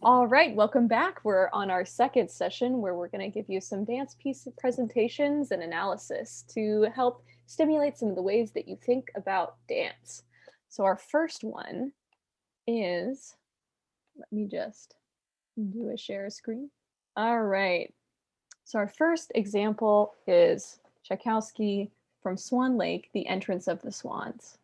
All right, welcome back. We're on our second session where we're going to give you some dance piece presentations and analysis to help stimulate some of the ways that you think about dance. So our first one is, let me just do a share screen. All right. So our first example is Tchaikovsky from Swan Lake, The Entrance of the Swans.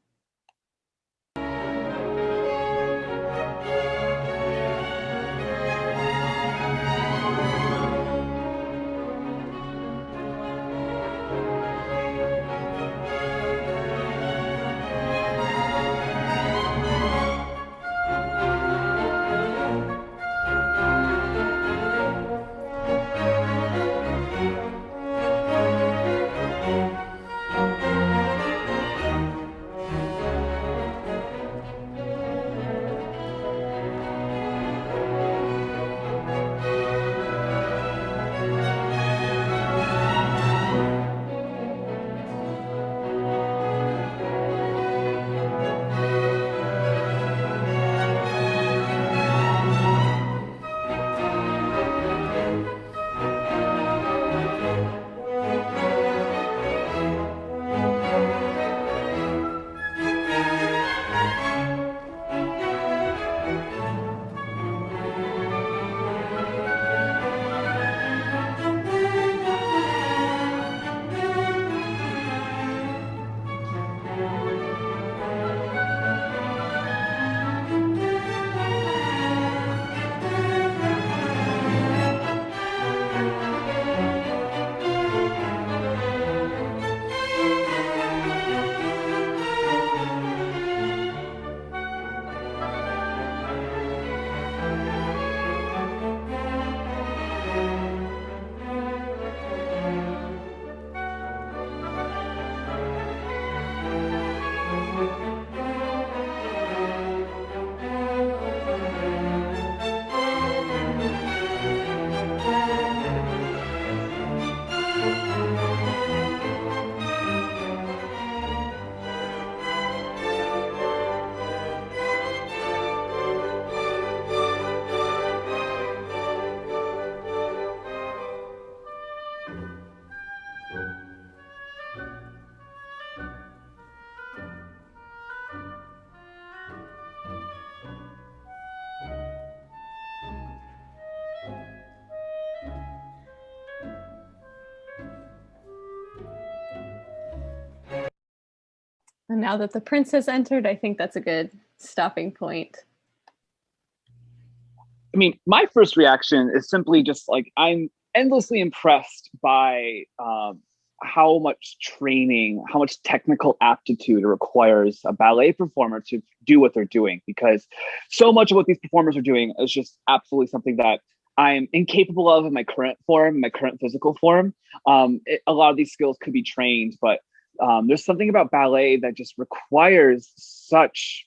And now that the prince has entered, I think that's a good stopping point. I mean, my first reaction is simply just like I'm endlessly impressed by how much training, how much technical aptitude it requires a ballet performer to do what they're doing, because so much of what these performers are doing is just absolutely something that I'm incapable of in my current form, my current physical form. A lot of these skills could be trained, but there's something about ballet that just requires such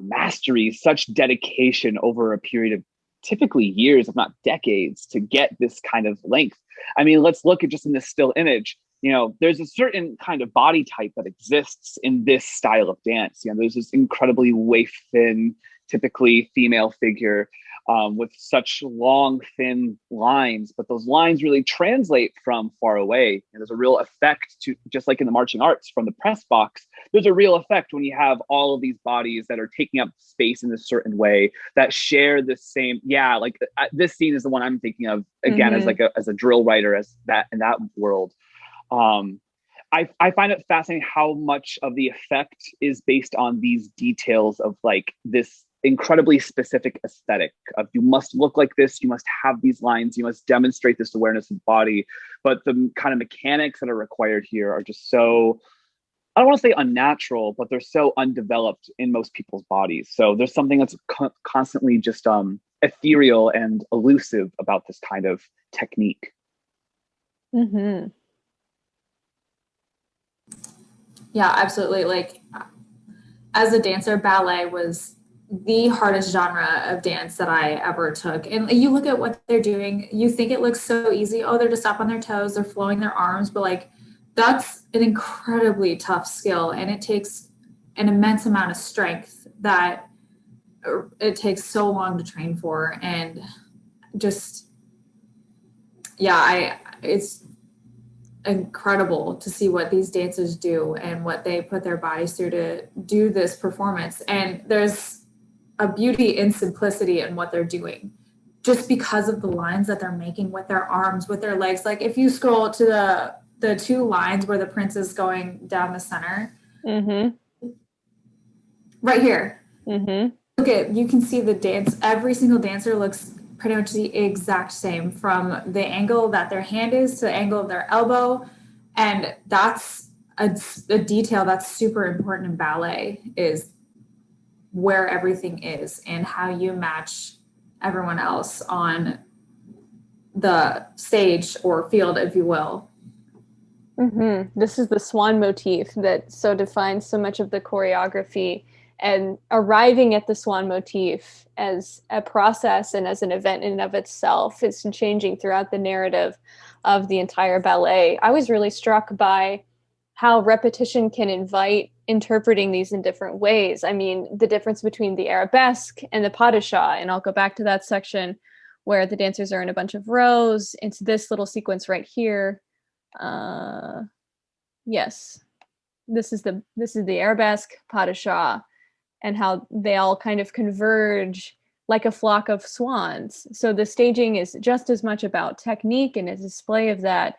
mastery, such dedication over a period of typically years, if not decades, to get this kind of length. I mean, let's look at just in this still image. There's a certain kind of body type that exists in this style of dance. There's this incredibly waif thin, typically female figure with such long, thin lines, but those lines really translate from far away. And there's a real effect to, just like in the marching arts from the press box, there's a real effect when you have all of these bodies that are taking up space in a certain way that share the same. Yeah, like this scene is the one I'm thinking of again as like as a drill writer, as that in that world. I find it fascinating how much of the effect is based on these details of like this incredibly specific aesthetic of you must look like this, you must have these lines, you must demonstrate this awareness of body. But the kind of mechanics that are required here are just so, I don't want to say unnatural, but they're so undeveloped in most people's bodies. So there's something that's constantly just ethereal and elusive about this kind of technique. Mm-hmm. Yeah, absolutely. Like, as a dancer, ballet was the hardest genre of dance that I ever took. And you look at what they're doing, you think it looks so easy. Oh, they're just up on their toes, they're flowing their arms, but like that's an incredibly tough skill. And it takes an immense amount of strength that it takes so long to train for, and just, yeah, it's incredible to see what these dancers do and what they put their bodies through to do this performance. And there's a beauty in simplicity in what they're doing, just because of the lines that they're making with their arms, with their legs. Like if you scroll to the two lines where the prince is going down the center, right here. Look at, you can see the dance. Every single dancer looks pretty much the exact same, from the angle that their hand is to the angle of their elbow. And that's a detail that's super important in ballet, is where everything is and how you match everyone else on the stage or field, if you will. This is the swan motif that so defines so much of the choreography, and arriving at the swan motif as a process and as an event in and of itself is changing throughout the narrative of the entire ballet. I was really struck by how repetition can invite interpreting these in different ways. I mean, the difference between the arabesque and the pas de chat, and I'll go back to that section where the dancers are in a bunch of rows, into this little sequence right here. Yes, this is the arabesque, pas de chat, and how they all kind of converge like a flock of swans. So the staging is just as much about technique and a display of that.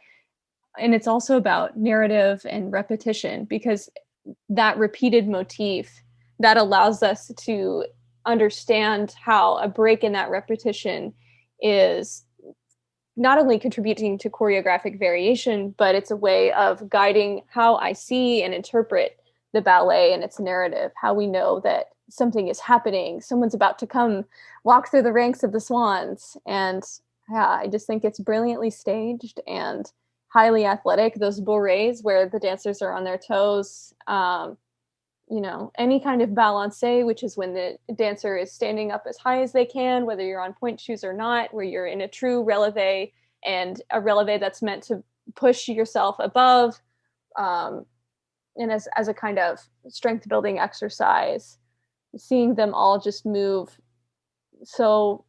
And it's also about narrative and repetition, because that repeated motif that allows us to understand how a break in that repetition is not only contributing to choreographic variation, but it's a way of guiding how I see and interpret the ballet and its narrative, how we know that something is happening, someone's about to come walk through the ranks of the swans. And yeah, I just think it's brilliantly staged and highly athletic. Those bourrées where the dancers are on their toes, any kind of balancé, which is when the dancer is standing up as high as they can, whether you're on point shoes or not, where you're in a true releve, and a releve that's meant to push yourself above, and as a kind of strength building exercise. Seeing them all just move, so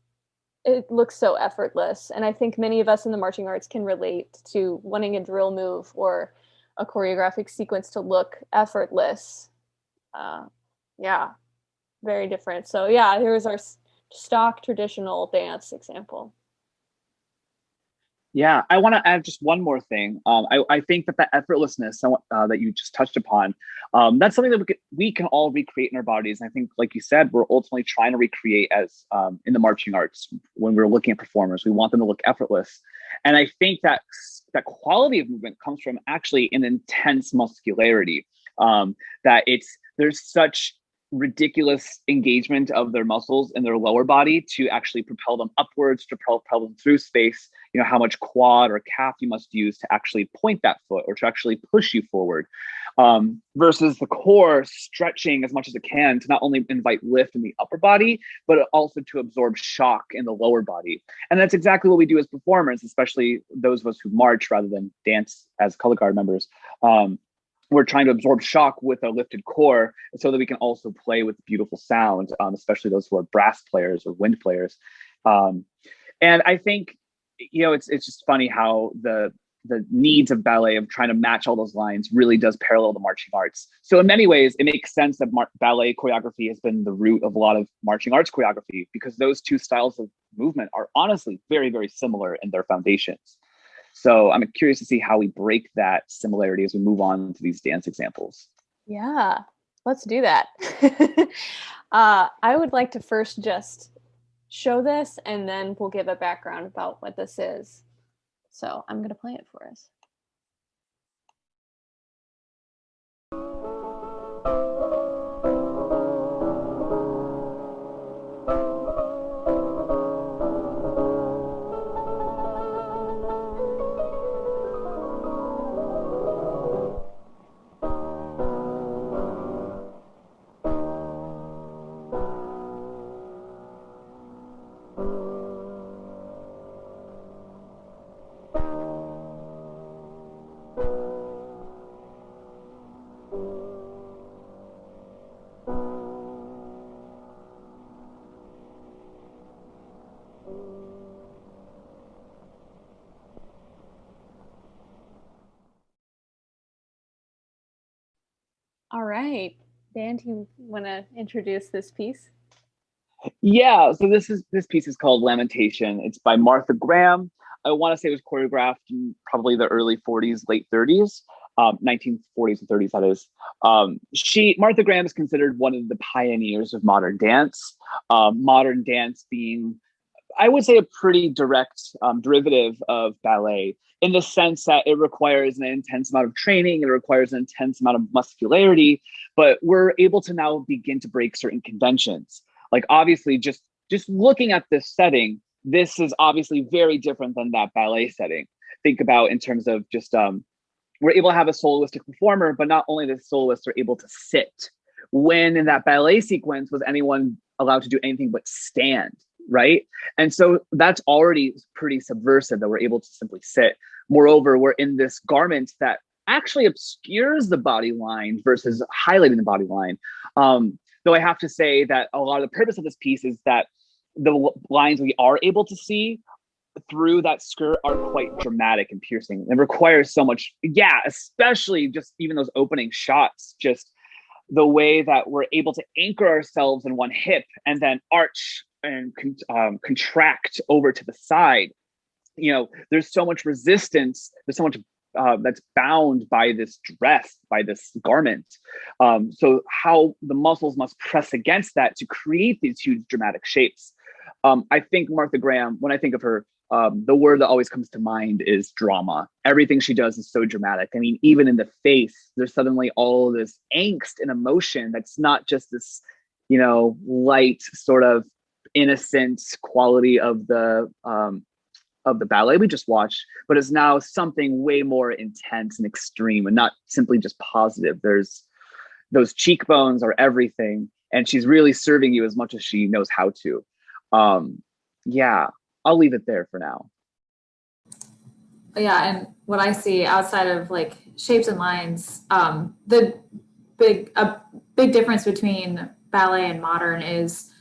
it looks so effortless. And I think many of us in the marching arts can relate to wanting a drill move or a choreographic sequence to look effortless. Yeah, very different. So yeah, here's our stock traditional dance example. Yeah, I want to add just one more thing. I think that effortlessness that you just touched upon, that's something that we can all recreate in our bodies. And I think, like you said, we're ultimately trying to recreate as in the marching arts. When we're looking at performers, we want them to look effortless. And I think that quality of movement comes from actually an intense muscularity. That there's such ridiculous engagement of their muscles in their lower body to actually propel them upwards, to propel them through space. How much quad or calf you must use to actually point that foot or to actually push you forward, versus the core stretching as much as it can to not only invite lift in the upper body, but also to absorb shock in the lower body. And that's exactly what we do as performers, especially those of us who march rather than dance as color guard members. We're trying to absorb shock with a lifted core so that we can also play with beautiful sound, especially those who are brass players or wind players. And I think, it's just funny how the needs of ballet of trying to match all those lines really does parallel the marching arts. So in many ways, it makes sense that ballet choreography has been the root of a lot of marching arts choreography, because those two styles of movement are honestly very, very similar in their foundations. So I'm curious to see how we break that similarity as we move on to these dance examples. Yeah, let's do that. I would like to first just show this, and then we'll give a background about what this is. So I'm going to play it for us. All right. Dan, do you want to introduce this piece? Yeah, so this piece is called Lamentation. It's by Martha Graham. I want to say it was choreographed in probably the early 40s, late 30s, 1940s and 30s, that is. Martha Graham is considered one of the pioneers of modern dance. Modern dance being, I would say, a pretty direct derivative of ballet in the sense that it requires an intense amount of training, it requires an intense amount of muscularity, but we're able to now begin to break certain conventions. Like obviously, just looking at this setting, this is obviously very different than that ballet setting. Think about in terms of just we're able to have a soloistic performer, but not only the soloists are able to sit. When in that ballet sequence was anyone allowed to do anything but stand, right? And so that's already pretty subversive that we're able to simply sit. Moreover, we're in this garment that actually obscures the body line versus highlighting the body line. Though I have to say that a lot of the purpose of this piece is that the lines we are able to see through that skirt are quite dramatic and piercing. It requires so much, especially just even those opening shots, just the way that we're able to anchor ourselves in one hip and then arch and contract over to the side. You know, there's so much resistance, there's so much that's bound by this dress, by this garment. So how the muscles must press against that to create these huge dramatic shapes. I think Martha Graham, when I think of her, the word that always comes to mind is drama. Everything she does is so dramatic. I mean, even in the face, there's suddenly all this angst and emotion that's not just this, light sort of innocent quality of the ballet we just watched, but is now something way more intense and extreme and not simply just positive. There's those cheekbones are everything, and she's really serving you as much as she knows how to. I'll leave it there for now. Yeah, and what I see outside of like shapes and lines, the big difference between ballet and modern is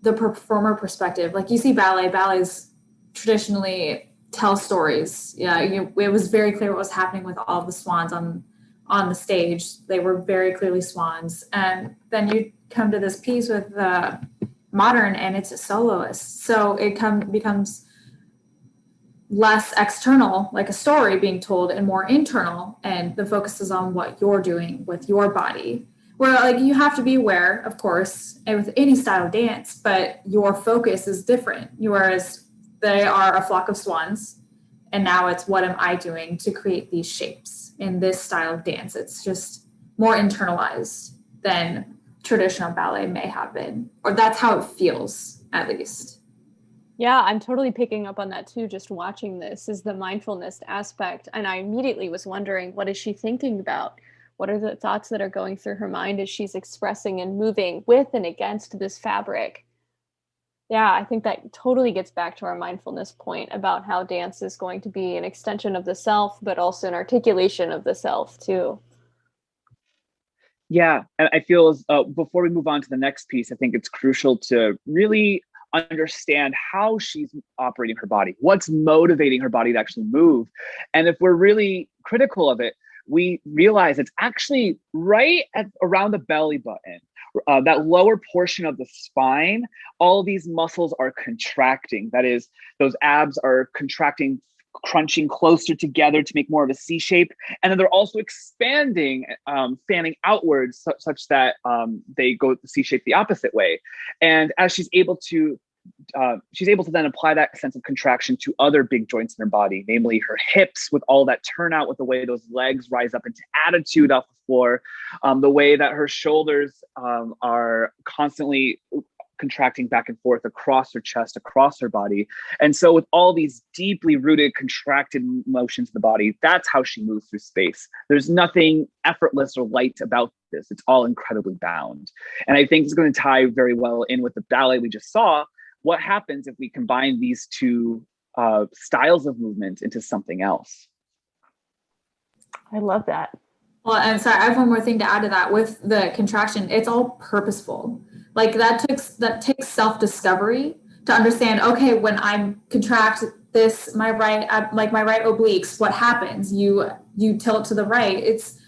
the performer perspective. Like you see ballets traditionally tell stories. Yeah, it was very clear what was happening with all of the swans on the stage. They were very clearly swans. And then you come to this piece with modern, and it's a soloist. So it becomes less external, like a story being told, and more internal. And the focus is on what you're doing with your body. Where like you have to be aware, of course, and with any style of dance, but your focus is different. Whereas they are a flock of swans, and now it's what am I doing to create these shapes in this style of dance. It's just more internalized than traditional ballet may have been, or that's how it feels, at least. Yeah, I'm totally picking up on that too, just watching this is the mindfulness aspect. And I immediately was wondering, what is she thinking about? What are the thoughts that are going through her mind as she's expressing and moving with and against this fabric? Yeah, I think that totally gets back to our mindfulness point about how dance is going to be an extension of the self, but also an articulation of the self too. Yeah, and I feel before we move on to the next piece, I think it's crucial to really understand how she's operating her body, what's motivating her body to actually move. And if we're really critical of it, we realize it's actually right around the belly button. That lower portion of the spine, all these muscles are contracting. That is, those abs are contracting, crunching closer together to make more of a C shape. And then they're also expanding, fanning outwards such that they go the C shape the opposite way. And as she's able to then apply that sense of contraction to other big joints in her body, namely her hips, with all that turnout, with the way those legs rise up into attitude off the floor, the way that her shoulders are constantly contracting back and forth across her chest, across her body. And so with all these deeply rooted, contracted motions of the body, that's how she moves through space. There's nothing effortless or light about this. It's all incredibly bound. And I think it's going to tie very well in with the ballet we just saw. What happens if we combine these two styles of movement into something else? I love that. Well, I'm sorry, I have one more thing to add to that. With the contraction, it's all purposeful. Like that takes self-discovery to understand, okay, when I contract this, my right obliques, what happens? You tilt to the right. It's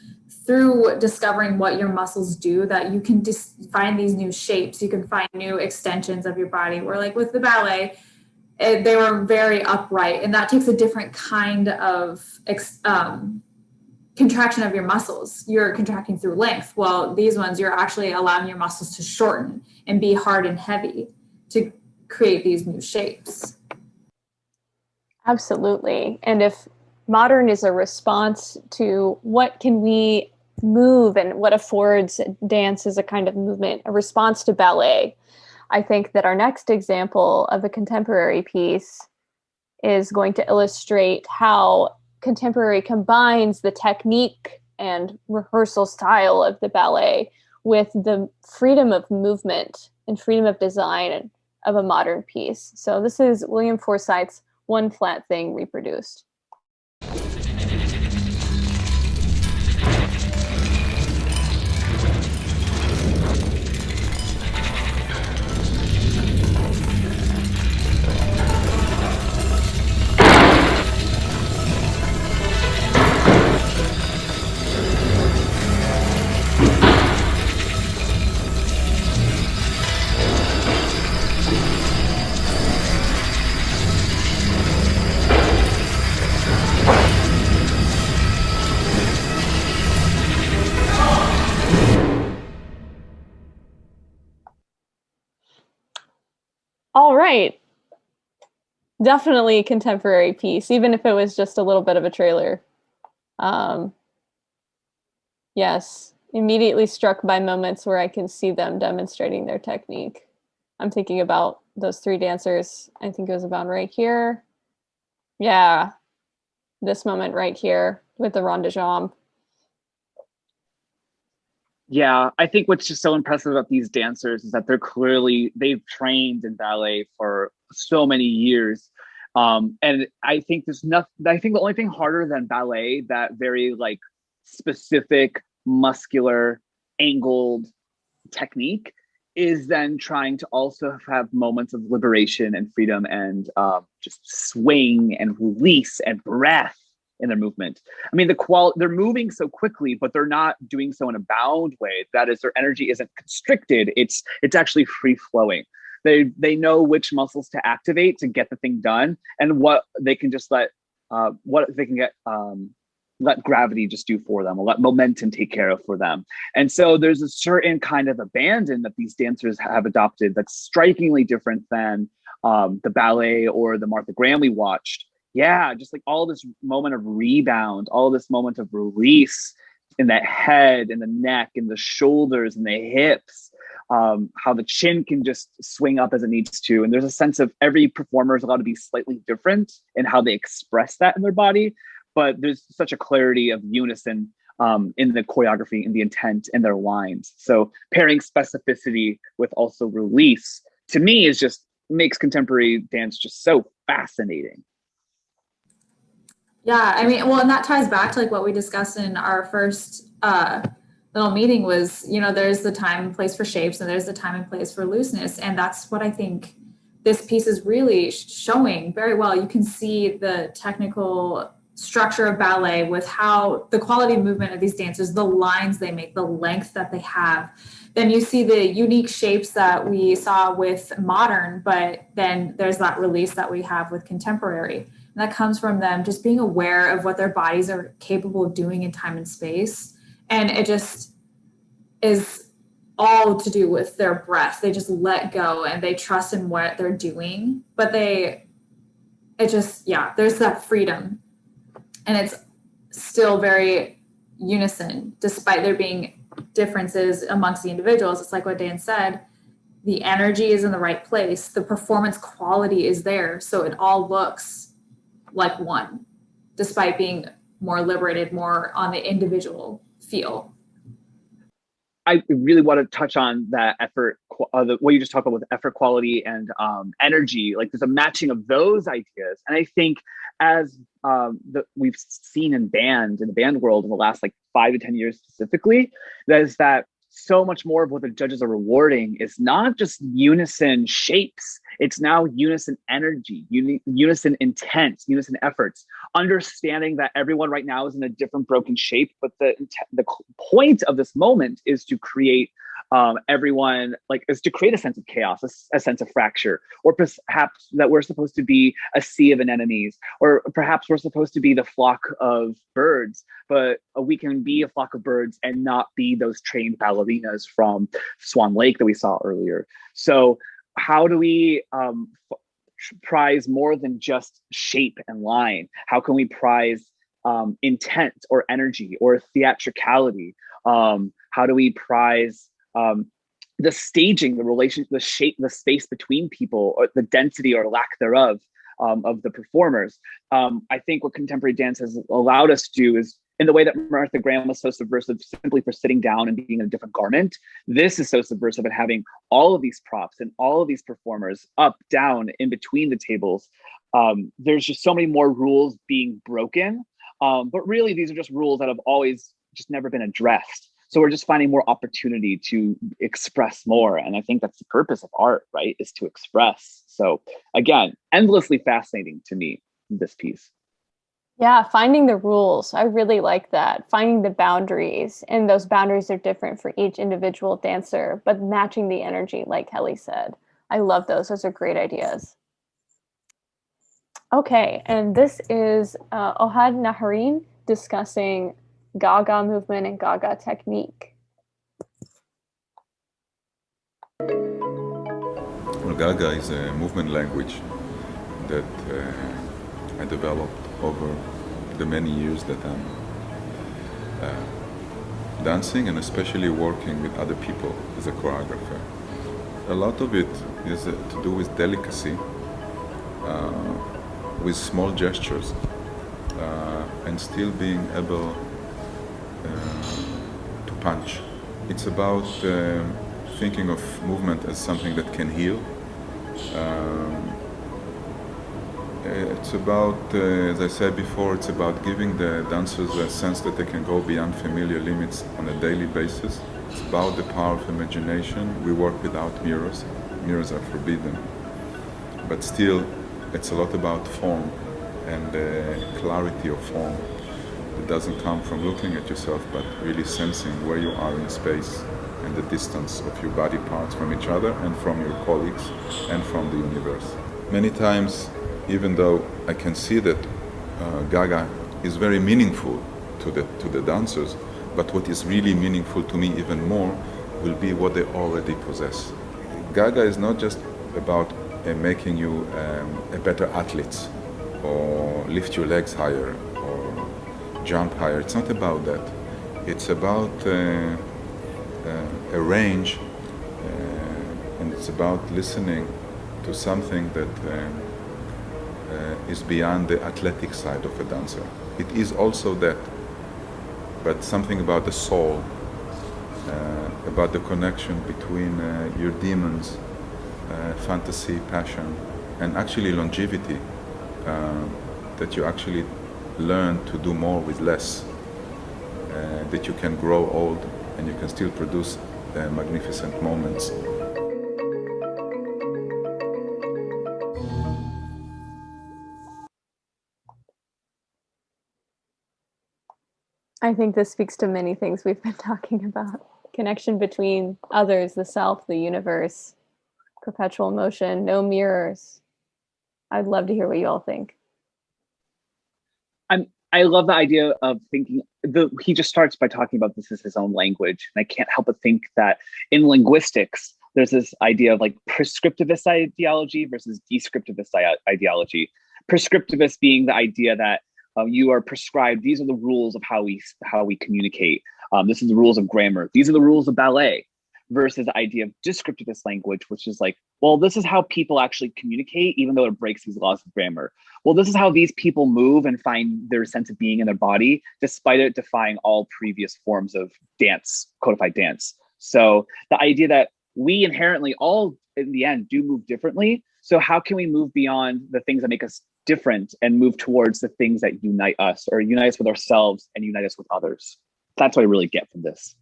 through discovering what your muscles do that you can just find these new shapes. You can find new extensions of your body. Where like with the ballet, they were very upright, and that takes a different kind of contraction of your muscles. You're contracting through length. Well, these ones, you're actually allowing your muscles to shorten and be hard and heavy to create these new shapes. Absolutely. And if modern is a response to what can we move and what affords dance as a kind of movement, a response to ballet, I think that our next example of a contemporary piece is going to illustrate how contemporary combines the technique and rehearsal style of the ballet with the freedom of movement and freedom of design of a modern piece. So this is William Forsythe's One Flat Thing reproduced. All right. Definitely a contemporary piece, even if it was just a little bit of a trailer. Yes, immediately struck by moments where I can see them demonstrating their technique. I'm thinking about those three dancers. I think it was about right here. Yeah, this moment right here with the rond de jambe. Yeah, I think what's just so impressive about these dancers is that they've trained in ballet for so many years. And I think I think the only thing harder than ballet, that very like specific, muscular, angled technique, is then trying to also have moments of liberation and freedom and just swing and release and breath in their movement. I mean, they're moving so quickly, but they're not doing so in a bound way. That is, their energy isn't constricted. It's actually free flowing. They know which muscles to activate to get the thing done, and what they can just let gravity just do for them, or let momentum take care of for them. And so there's a certain kind of abandon that these dancers have adopted that's strikingly different than the ballet or the Martha Graham we watched. Yeah, just like all this moment of rebound, all this moment of release in that head and the neck and the shoulders and the hips, how the chin can just swing up as it needs to. And there's a sense of every performer is allowed to be slightly different in how they express that in their body. But there's such a clarity of unison in the choreography, in the intent, in their lines. So pairing specificity with also release, to me, is just makes contemporary dance just so fascinating. Yeah, I mean, well, and that ties back to like what we discussed in our first little meeting was, there's the time and place for shapes and there's the time and place for looseness. And that's what I think this piece is really showing very well. You can see the technical structure of ballet with how the quality of movement of these dancers, the lines they make, the length that they have. Then you see the unique shapes that we saw with modern, but then there's that release that we have with contemporary. And that comes from them just being aware of what their bodies are capable of doing in time and space. And it just is all to do with their breath. They just let go and they trust in what they're doing, but there's that freedom. And it's still very unison, despite there being differences amongst the individuals. It's like what Dan said, the energy is in the right place. The performance quality is there. So it all looks like one, despite being more liberated, more on the individual feel. I really want to touch on that effort, what you just talked about with effort quality and energy. Like there's a matching of those ideas. And I think as we've seen in the band world in the last like 5 to 10 years specifically, that so much more of what the judges are rewarding is not just unison shapes, it's now unison energy, unison intent, unison efforts, understanding that everyone right now is in a different broken shape, but the point of this moment is to create everyone, like, is to create a sense of chaos, a sense of fracture, or perhaps that we're supposed to be a sea of anemones, or perhaps we're supposed to be the flock of birds, but we can be a flock of birds and not be those trained ballerinas from Swan Lake that we saw earlier. So how do we prize more than just shape and line? How can we prize intent or energy or theatricality? How do we prize the staging, the relation, the shape, the space between people, or the density or lack thereof of the performers? I think what contemporary dance has allowed us to do is, in the way that Martha Graham was so subversive simply for sitting down and being in a different garment, this is so subversive at having all of these props and all of these performers up, down, in between the tables. There's just so many more rules being broken, but really these are just rules that have always just never been addressed. So we're just finding more opportunity to express more. And I think that's the purpose of art, right? Is to express. So again, endlessly fascinating to me, this piece. Yeah, finding the rules. I really like that. Finding the boundaries. And those boundaries are different for each individual dancer, but matching the energy, like Kelly said. I love those. Those are great ideas. Okay, and this is Ohad Naharin discussing Gaga movement and Gaga technique. Well, Gaga is a movement language that I developed over the many years that I'm dancing, and especially working with other people as a choreographer. A lot of it is to do with delicacy, with small gestures, and still being able to punch. It's about thinking of movement as something that can heal. It's about, as I said before, it's about giving the dancers a sense that they can go beyond familiar limits on a daily basis. It's about the power of imagination. We work without mirrors. Mirrors are forbidden. But still, it's a lot about form and clarity of form. It doesn't come from looking at yourself, but really sensing where you are in space and the distance of your body parts from each other and from your colleagues and from the universe. Many times, even though I can see that Gaga is very meaningful to the dancers, but what is really meaningful to me even more will be what they already possess. Gaga is not just about making you a better athlete or lift your legs higher or jump higher. It's not about that. It's about a range, and it's about listening to something that is beyond the athletic side of a dancer. It is also that, but something about the soul, about the connection between your demons, fantasy, passion, and actually longevity, that you actually learn to do more with less, that you can grow old and you can still produce magnificent moments. I think this speaks to many things we've been talking about. Connection between others, the self, the universe, perpetual motion, no mirrors. I'd love to hear what you all think. I love the idea of thinking, he just starts by talking about this as his own language. And I can't help but think that in linguistics, there's this idea of like prescriptivist ideology versus descriptivist ideology. Prescriptivist being the idea that you are prescribed, these are the rules of how we communicate. This is the rules of grammar. These are the rules of ballet. Versus the idea of descriptivist language, which is like, well, this is how people actually communicate, even though it breaks these laws of grammar. Well, this is how these people move and find their sense of being in their body, despite it defying all previous forms of dance, codified dance. So the idea that we inherently all, in the end, do move differently. So how can we move beyond the things that make us different and move towards the things that unite us, or unite us with ourselves and unite us with others? That's what I really get from this.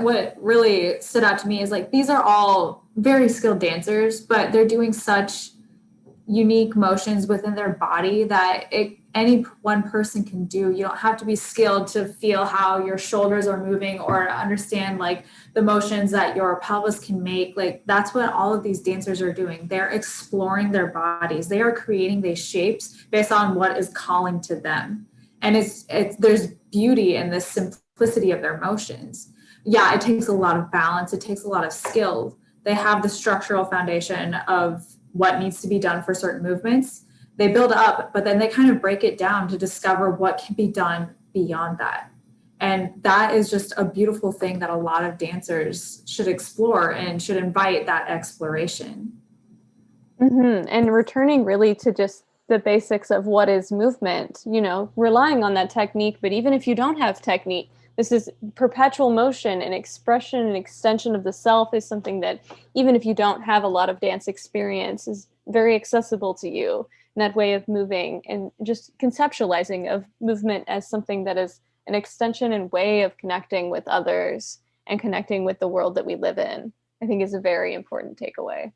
what really stood out to me is like, these are all very skilled dancers, but they're doing such unique motions within their body that any one person can do. You don't have to be skilled to feel how your shoulders are moving or understand like the motions that your pelvis can make. Like that's what all of these dancers are doing. They're exploring their bodies. They are creating these shapes based on what is calling to them. And it's there's beauty in the simplicity of their motions. Yeah, it takes a lot of balance. It takes a lot of skill. They have the structural foundation of what needs to be done for certain movements. They build up, but then they kind of break it down to discover what can be done beyond that. And that is just a beautiful thing that a lot of dancers should explore and should invite that exploration. Mm-hmm. And returning really to just the basics of what is movement, relying on that technique. But even if you don't have technique, this is perpetual motion and expression and extension of the self is something that even if you don't have a lot of dance experience is very accessible to you. And that way of moving and just conceptualizing of movement as something that is an extension and way of connecting with others and connecting with the world that we live in, I think is a very important takeaway.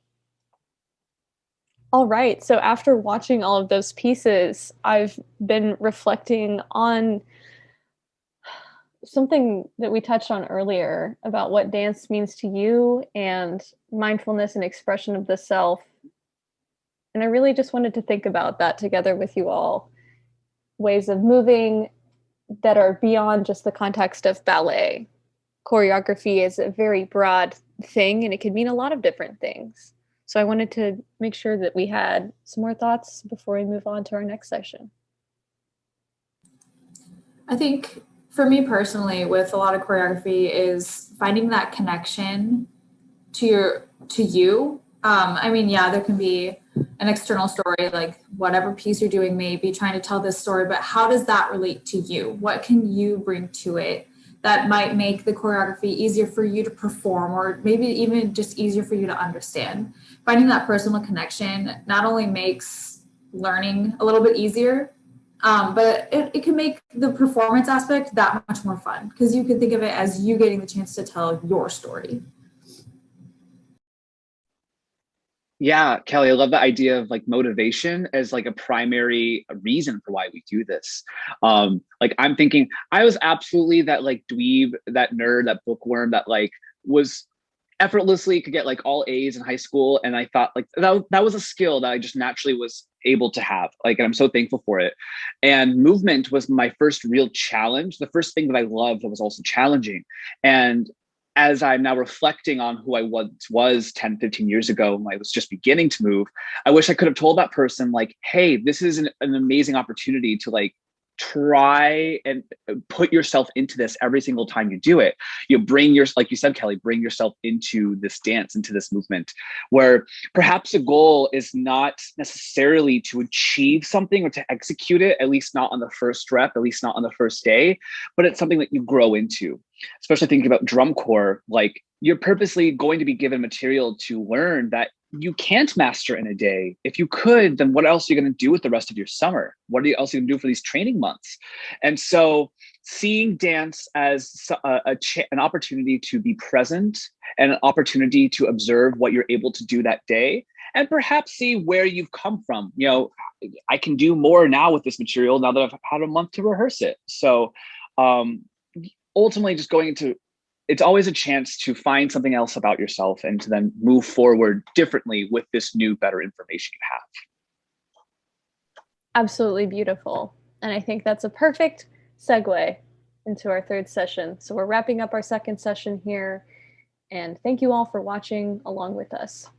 All right. So after watching all of those pieces, I've been reflecting on something that we touched on earlier about what dance means to you and mindfulness and expression of the self. And I really just wanted to think about that together with you all. Ways of moving that are beyond just the context of ballet. Choreography is a very broad thing and it can mean a lot of different things. So I wanted to make sure that we had some more thoughts before we move on to our next session. I think for me personally, with a lot of choreography is finding that connection to you. I mean, yeah, there can be an external story, like whatever piece you're doing may be trying to tell this story, but how does that relate to you? What can you bring to it that might make the choreography easier for you to perform, or maybe even just easier for you to understand? Finding that personal connection not only makes learning a little bit easier, but it can make the performance aspect that much more fun because you can think of it as you getting the chance to tell your story. Yeah, Kelly, I love the idea of like motivation as like a primary reason for why we do this. Like I'm thinking I was absolutely that like dweeb, that nerd, that bookworm that like was effortlessly could get like all A's in high school. And I thought like that was a skill that I just naturally was able to have. Like, and I'm so thankful for it. And movement was my first real challenge. The first thing that I loved that was also challenging. And as I'm now reflecting on who I once was 10, 15 years ago, when I was just beginning to move, I wish I could have told that person like, hey, this is an amazing opportunity to like try and put yourself into this every single time you do it. You bring your, like you said, Kelly, bring yourself into this dance, into this movement, where perhaps the goal is not necessarily to achieve something or to execute it, at least not on the first rep, at least not on the first day, but it's something that you grow into. Especially thinking about drum corps, like you're purposely going to be given material to learn that you can't master in a day. If you could, then what else are you going to do with the rest of your summer? What are you else going to do for these training months? And so seeing dance as an opportunity to be present and an opportunity to observe what you're able to do that day and perhaps see where you've come from. You know, I can do more now with this material now that I've had a month to rehearse it. So ultimately just going into, it's always a chance to find something else about yourself and to then move forward differently with this new, better information you have. Absolutely beautiful. And I think that's a perfect segue into our third session. So we're wrapping up our second session here. And thank you all for watching along with us.